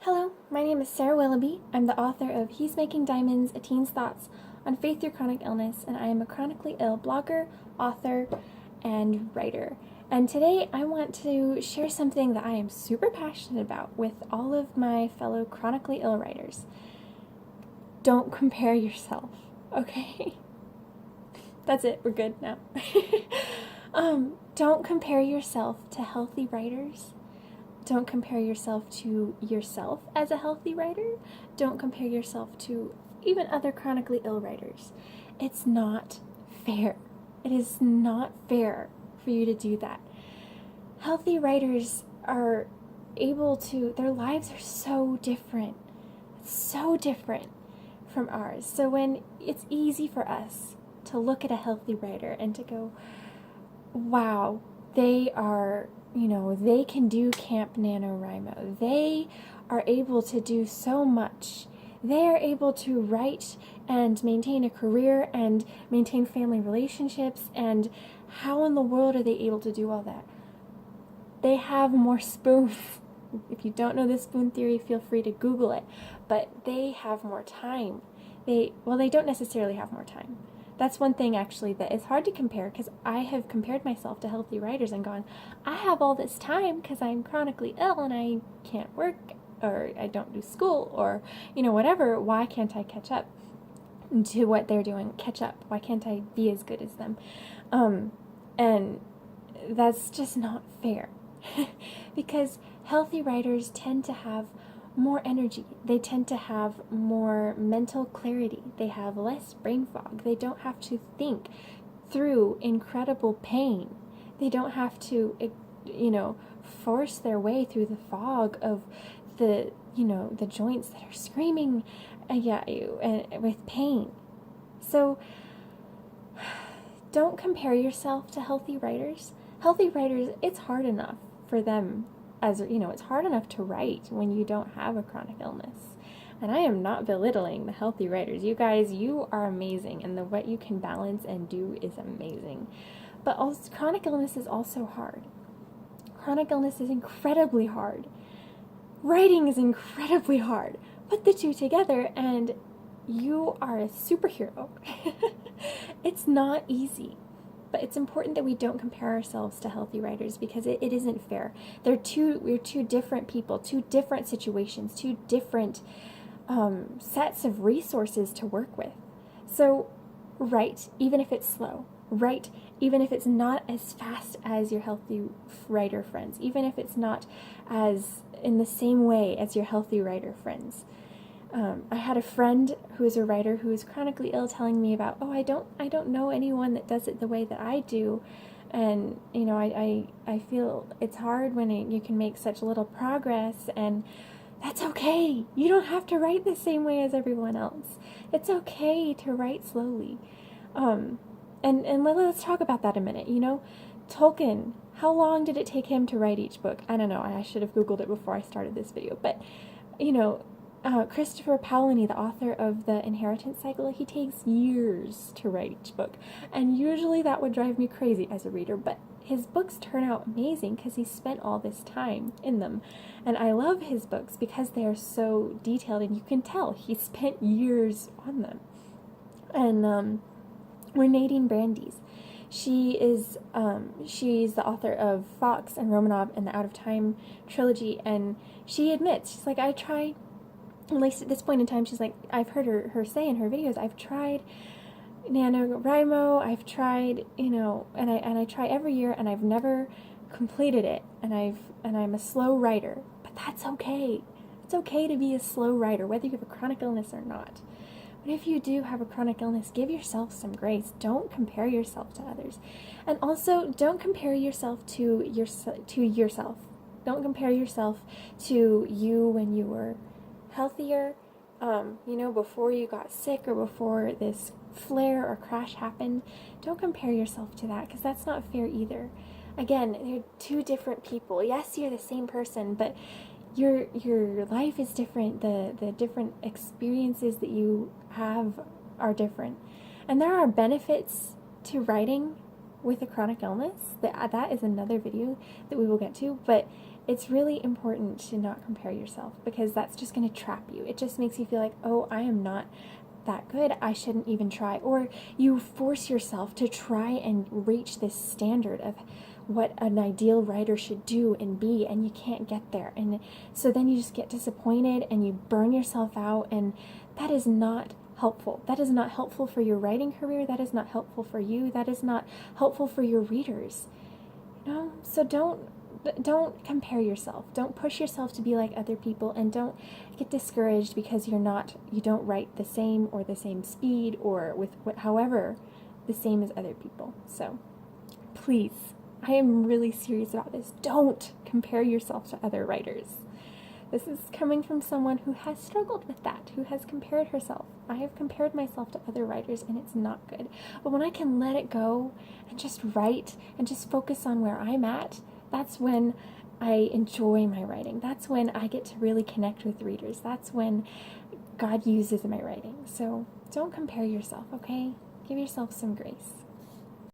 Hello, my name is Sarah Willoughby. I'm the author of He's Making Diamonds, A Teen's Thoughts on Faith Through Chronic Illness, and I am a chronically ill blogger, author, and writer. And today I want to share something that I am super passionate about with all of my fellow chronically ill writers. Don't compare yourself, okay? That's it, we're good now. Don't compare yourself to healthy writers. Don't compare yourself to yourself as a healthy writer. Don't compare yourself to even other chronically ill writers. It's not fair. It is not fair for you to do that. Healthy writers are able to, their lives are so different from ours. So when it's easy for us to look at a healthy writer and to go, wow, they are, they can do Camp NaNoWriMo. They are able to do so much. They are able to write and maintain a career and maintain family relationships. And how in the world are they able to do all that? They have more spoons. If you don't know the spoon theory, feel free to Google it. But they have more time. They don't necessarily have more time. That's one thing actually that is hard to compare, because I have compared myself to healthy writers and gone, I have all this time because I'm chronically ill and I can't work, or I don't do school, or whatever. Why can't I catch up to what they're doing? Catch up. Why can't I be as good as them? And that's just not fair. Because healthy writers tend to have more energy. They tend to have more mental clarity. They have less brain fog. They don't have to think through incredible pain. They don't have to, force their way through the fog of the joints that are screaming at you and with pain. So don't compare yourself to healthy writers. Healthy writers, it's hard enough for them. It's hard enough to write when you don't have a chronic illness. And I am not belittling the healthy writers. You guys, you are amazing, and what you can balance and do is amazing. But also, chronic illness is also hard. Chronic illness is incredibly hard. Writing is incredibly hard. Put the two together and you are a superhero. It's not easy. But it's important that we don't compare ourselves to healthy writers, because it isn't fair. We're two different people, two different situations, two different sets of resources to work with. So write, even if it's slow. Write, even if it's not as fast as your healthy writer friends. Even if it's not as in the same way as your healthy writer friends. I had a friend who is a writer who is chronically ill telling me about, I don't know anyone that does it the way that I do. And, I feel it's hard when you can make such little progress, and that's okay. You don't have to write the same way as everyone else. It's okay to write slowly. And let's talk about that a minute. Tolkien, how long did it take him to write each book? I don't know. I should have Googled it before I started this video. But, Christopher Paolini, the author of the Inheritance Cycle, he takes years to write each book. And usually that would drive me crazy as a reader, but his books turn out amazing because he spent all this time in them. And I love his books because they are so detailed, and you can tell he spent years on them. And we're Nadine Brandeis. She's the author of Fox and Romanov and the Out of Time trilogy, and she admits, she's like, I tried, at least at this point in time, she's like, I've heard her say in her videos, I've tried NaNoWriMo, I've tried, and I try every year, and I've never completed it, and I'm a slow writer, but that's okay. It's okay to be a slow writer, whether you have a chronic illness or not. But if you do have a chronic illness, give yourself some grace. Don't compare yourself to others. And also, don't compare yourself to yourself. Don't compare yourself to you when you were healthier, before you got sick or before this flare or crash happened. Don't compare yourself to that, because that's not fair either. Again, they're two different people. Yes, you're the same person, but your life is different. The different experiences that you have are different. And there are benefits to writing with a chronic illness. That is another video that we will get to, but it's really important to not compare yourself, because that's just going to trap you. It just makes you feel like, oh, I am not that good, I shouldn't even try. Or you force yourself to try and reach this standard of what an ideal writer should do and be, and you can't get there. And so then you just get disappointed and you burn yourself out, and that is not helpful. That is not helpful for your writing career. That is not helpful for you. That is not helpful for your readers. So don't compare yourself. Don't push yourself to be like other people, and don't get discouraged because you don't write the same or the same speed or with however the same as other people. So please, I am really serious about this. Don't compare yourself to other writers. This is coming from someone who has struggled with that, who has compared herself. I have compared myself to other writers, and it's not good. But when I can let it go and just write and just focus on where I'm at, that's when I enjoy my writing. That's when I get to really connect with readers. That's when God uses my writing. So don't compare yourself, okay? Give yourself some grace.